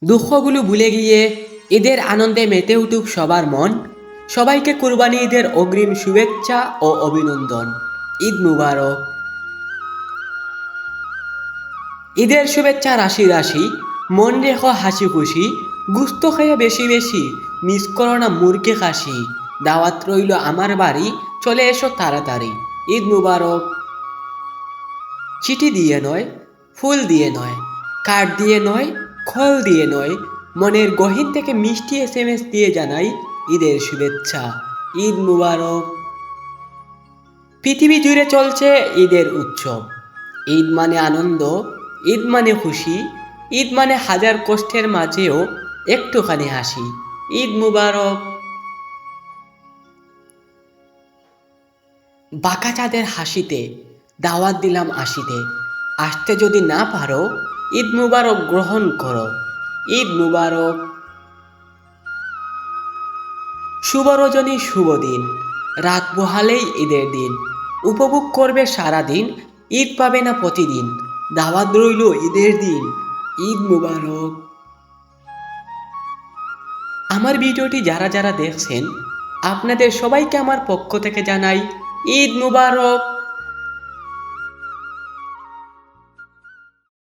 দুঃখগুলো ভুলে গিয়ে ঈদের আনন্দে মেতে উঠুক সবার মন। সবাইকে কুরবানি ঈদের অগ্রিম শুভেচ্ছা ও অভিনন্দন। ঈদ মুবারক। ঈদের শুভেচ্ছা রাশি রাশি, মন রেখো হাসি খুশি, গুস্ত খেয়ে বেশি বেশি, মিস করো না মুরগি খাসি। দাওয়াত রইল আমার বাড়ি, চলে এসো তাড়াতাড়ি। ঈদ মুবারক। চিঠি দিয়ে নয়, ফুল দিয়ে নয়, কার্ড দিয়ে নয়, খল দিয়ে নয়, মনের গহীন থেকে মিষ্টি SMS দিয়ে জানাই ঈদের শুভেচ্ছা। ঈদ মুবারক। পৃথিবী জুড়ে চলছে ঈদের উৎসব। ঈদ মানে আনন্দ, ঈদ মানে খুশি, ঈদ মানে হাজার কষ্টের মাঝেও একটুখানি হাসি। ঈদ মুবারক। বাঁকা চাঁদের হাসিতে দাওয়াত দিলাম আসিতে, আসতে যদি না পারো ঈদ মুবারক গ্রহণ করো। ঈদ মুবারক। শুভ রজনী শুভ দিন, রাত পোহালেই ঈদের দিন, উপভোগ করবে সারাদিন, ঈদ পাবে না প্রতিদিন, দাওয়াত রইল ঈদের দিন। ঈদ মুবারক। আমার ভিডিওটি যারা যারা দেখছেন আপনাদের সবাইকে আমার পক্ষ থেকে জানাই ঈদ মুবারক।